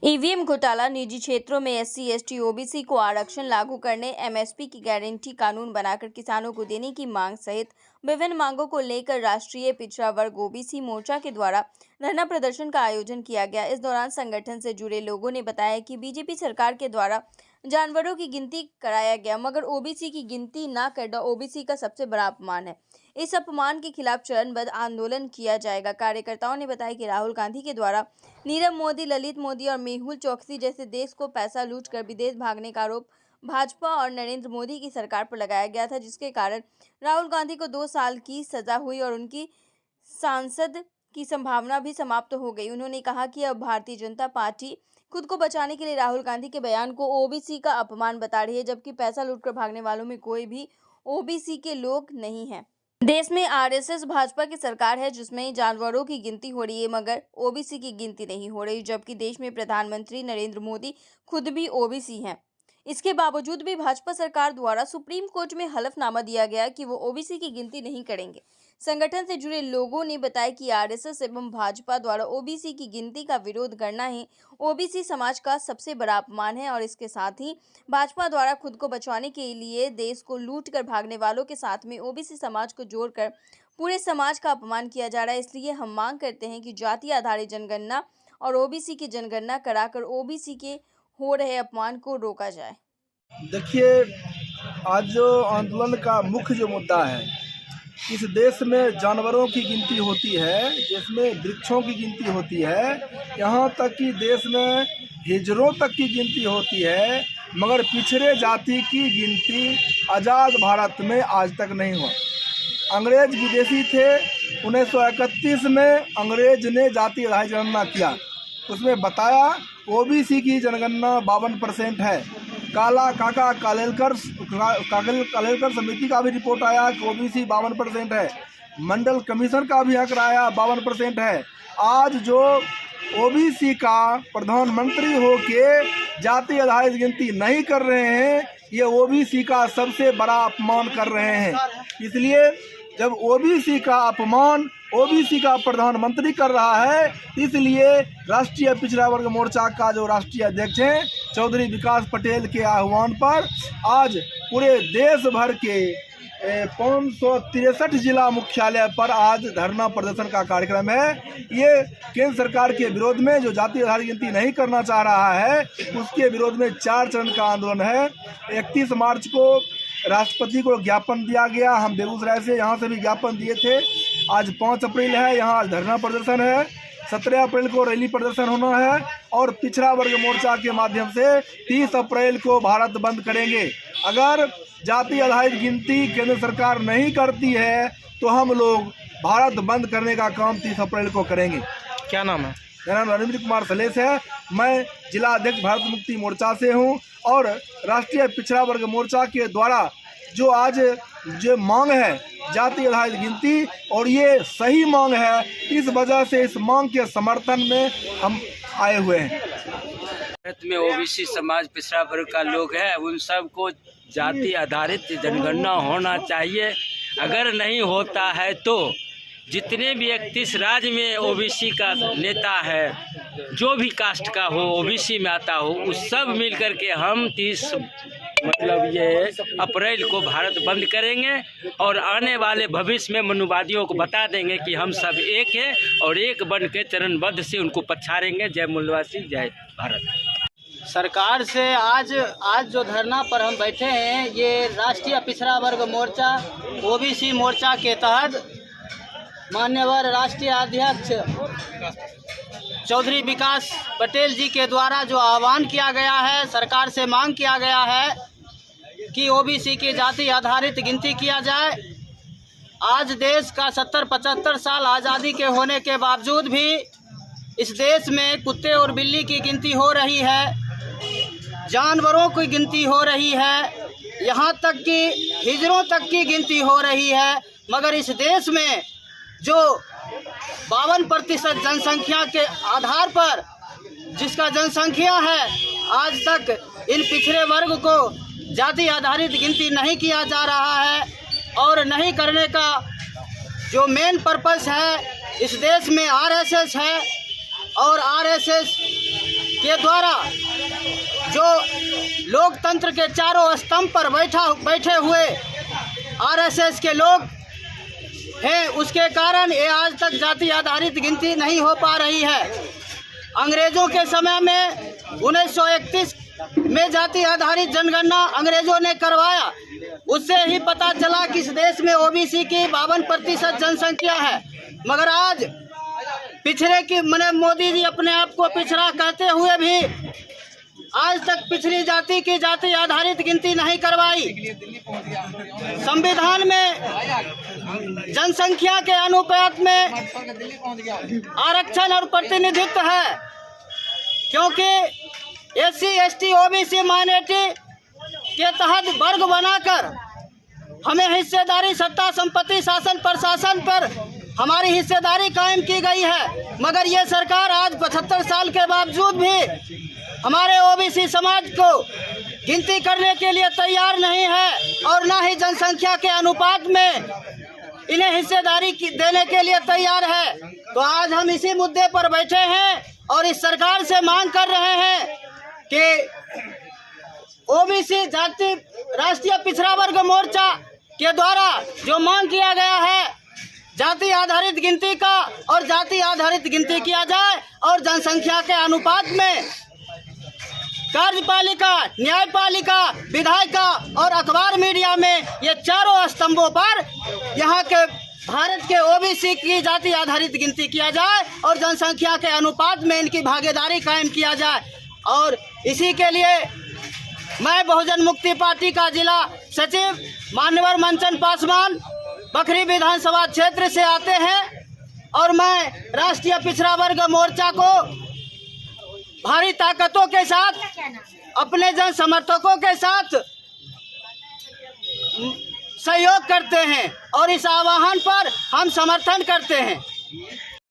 EVM घोटाला, निजी क्षेत्रों में एससी, एसटी, ओबीसी को आरक्षण लागू करने, एमएसपी की गारंटी कानून बनाकर किसानों को देने की मांग सहित विभिन्न मांगों को लेकर राष्ट्रीय पिछड़ा वर्ग ओबीसी मोर्चा के द्वारा धरना प्रदर्शन का आयोजन किया गया। इस दौरान संगठन से जुड़े लोगों ने बताया कि बीजेपी सरकार के द्वारा जानवरों की गिनती कराया गया, मगर ओबीसी की गिनती न करना ओबीसी का सबसे बड़ा अपमान है। इस अपमान के खिलाफ चरणबद्ध आंदोलन किया जाएगा। कार्यकर्ताओं ने बताया कि राहुल गांधी के द्वारा नीरव मोदी, ललित मोदी और मेहुल चोकसी जैसे देश को पैसा लूटकर विदेश भागने का आरोप भाजपा और नरेंद्र मोदी की सरकार पर लगाया गया था, जिसके कारण राहुल गांधी को 2 साल की सजा हुई और उनकी सांसद की संभावना भी समाप्त हो गई। उन्होंने कहा कि अब भारतीय जनता पार्टी खुद को बचाने के लिए राहुल गांधी के बयान को ओबीसी का अपमान बता रही है, जबकि पैसा लूटकर भागने वालों में कोई भी ओबीसी के लोग नहीं हैं। देश में आरएसएस भाजपा की सरकार है, जिसमें जानवरों की गिनती हो रही है, मगर ओबीसी की गिनती नहीं हो रही, जबकि देश में प्रधानमंत्री नरेंद्र मोदी खुद भी ओबीसी हैं। इसके बावजूद भी भाजपा सरकार द्वारा सुप्रीम कोर्ट में हलफनामा दिया गया कि वो ओबीसी की गिनती नहीं करेंगे। संगठन से जुड़े लोगों ने बताया कि आरएसएस एवं भाजपा द्वारा ओबीसी की गिनती का विरोध करना ही ओबीसी समाज का सबसे बड़ा अपमान है और इसके साथ ही भाजपा द्वारा खुद को बचाने के लिए देश को लूट कर भागने वालों के साथ में ओबीसी समाज को जोड़कर पूरे समाज का अपमान किया जा रहा है। इसलिए हम मांग करते हैं कि जाति आधारित जनगणना और ओबीसी की जनगणना कराकर ओबीसी के हो रहे अपमान को रोका जाए। देखिए, आज जो आंदोलन का मुख्य जो मुद्दा है, इस देश में जानवरों की गिनती होती है, जिसमें वृक्षों की गिनती होती है, यहाँ तक कि देश में हिजड़ों तक की गिनती होती है, मगर पिछड़े जाति की गिनती आज़ाद भारत में आज तक नहीं हुआ। अंग्रेज विदेशी थे। 1931 में अंग्रेज ने जाति आधारित जनगणना किया, उसमें बताया ओबीसी की जनगणना 52% है। काला काका कालेलकर समिति का भी रिपोर्ट आया कि ओबीसी 52% है। मंडल कमीशन का भी आंकड़ा आया 52% है। आज जो ओबीसी का प्रधानमंत्री होके जाति आधारित गिनती नहीं कर रहे हैं, ये ओबीसी का सबसे बड़ा अपमान कर रहे हैं। इसलिए जब ओबीसी का अपमान ओबीसी का प्रधानमंत्री कर रहा है, इसलिए राष्ट्रीय पिछड़ा वर्ग मोर्चा का जो राष्ट्रीय अध्यक्ष हैं चौधरी विकास पटेल के आह्वान पर आज पूरे देश भर के 563 जिला मुख्यालय पर आज धरना प्रदर्शन का कार्यक्रम है। ये केंद्र सरकार के विरोध में, जो जाति आधारित गिनती नहीं करना चाह रहा है, उसके विरोध में 4 चरण का आंदोलन है। 31 मार्च को राष्ट्रपति को ज्ञापन दिया गया, हम बेगूसराय से यहाँ से भी ज्ञापन दिए थे। आज 5 अप्रैल है, यहाँ धरना प्रदर्शन है। 17 अप्रैल को रैली प्रदर्शन होना है और पिछड़ा वर्ग मोर्चा के माध्यम से 30 अप्रैल को भारत बंद करेंगे। अगर जाति आधारित गिनती केंद्र सरकार नहीं करती है तो हम लोग भारत बंद करने का काम 30 अप्रैल को करेंगे। क्या नाम है? मेरा नाम रविंद्र कुमार सलेश है। मैं जिला अध्यक्ष भारत मुक्ति मोर्चा से हूं और राष्ट्रीय पिछड़ा वर्ग मोर्चा के द्वारा जो आज जो मांग है जाति आधारित गिनती, और ये सही मांग है, इस वजह से इस मांग के समर्थन में हम आए हुए हैं। भारत में ओबीसी समाज पिछड़ा वर्ग का लोग है, उन सबको जाति आधारित जनगणना होना चाहिए। अगर नहीं होता है तो जितने भी 31 राज्य में ओबीसी का नेता है, जो भी कास्ट का हो, ओबीसी में आता हो, उस सब मिल कर के हम 30 ये अप्रैल को भारत बंद करेंगे और आने वाले भविष्य में मनुवादियों को बता देंगे कि हम सब एक हैं और एक बन के चरणबद्ध से उनको पछाड़ेंगे। जय मूलवासी, जय भारत। सरकार से आज जो धरना पर हम बैठे हैं, ये राष्ट्रीय पिछड़ा वर्ग मोर्चा ओबीसी मोर्चा के तहत मान्यवर राष्ट्रीय अध्यक्ष चौधरी विकास पटेल जी के द्वारा जो आह्वान किया गया है, सरकार से मांग किया गया है कि ओबीसी की जाति आधारित गिनती किया जाए। आज देश का 70-75 साल आज़ादी के होने के बावजूद भी इस देश में कुत्ते और बिल्ली की गिनती हो रही है, जानवरों की गिनती हो रही है, यहाँ तक कि हिजड़ों तक की गिनती हो रही है, मगर इस देश में जो 52% जनसंख्या के आधार पर जिसका जनसंख्या है, आज तक इन पिछड़े वर्ग को जाति आधारित गिनती नहीं किया जा रहा है। और नहीं करने का जो मेन पर्पस है, इस देश में आरएसएस है और आरएसएस के द्वारा जो लोकतंत्र के चारों स्तंभ पर बैठे हुए आरएसएस के लोग हैं, उसके कारण ये आज तक जाति आधारित गिनती नहीं हो पा रही है। अंग्रेजों के समय में 1931 में जाति आधारित जनगणना अंग्रेजों ने करवाया, उससे ही पता चला कि इस देश में ओबीसी की 52% जनसंख्या है। मगर आज पिछड़े की मोदी जी अपने आप को पिछड़ा कहते हुए भी आज तक पिछड़ी जाति की जाति आधारित गिनती नहीं करवाई। संविधान में जनसंख्या के अनुपात में आरक्षण और प्रतिनिधित्व है, क्योंकि एससी एसटी ओबीसी माइनॉरिटी के तहत वर्ग बनाकर हमें हिस्सेदारी सत्ता संपत्ति शासन प्रशासन पर हमारी हिस्सेदारी कायम की गई है। मगर ये सरकार आज 75 साल के बावजूद भी हमारे ओबीसी समाज को गिनती करने के लिए तैयार नहीं है और ना ही जनसंख्या के अनुपात में इन्हें हिस्सेदारी देने के लिए तैयार है। तो आज हम इसी मुद्दे पर बैठे हैं और इस सरकार से मांग कर रहे हैं कि ओबीसी जाति राष्ट्रीय पिछड़ा वर्ग मोर्चा के द्वारा जो मांग किया गया है जाति आधारित गिनती का, और जाति आधारित गिनती किया जाए और जनसंख्या के अनुपात में कार्यपालिका, न्यायपालिका, विधायिका और अखबार मीडिया में ये चारों स्तंभों पर यहाँ के भारत के ओबीसी की जाति आधारित गिनती किया जाए और जनसंख्या के अनुपात में इनकी भागीदारी कायम किया जाए। और इसी के लिए मैं बहुजन मुक्ति पार्टी का जिला सचिव मान्यवर मंचन पासवान बखरी विधानसभा क्षेत्र से आते हैं और मैं राष्ट्रीय पिछड़ा वर्ग मोर्चा को भारी ताकतों के साथ अपने जन समर्थकों के साथ सहयोग करते हैं और इस आह्वान पर हम समर्थन करते हैं।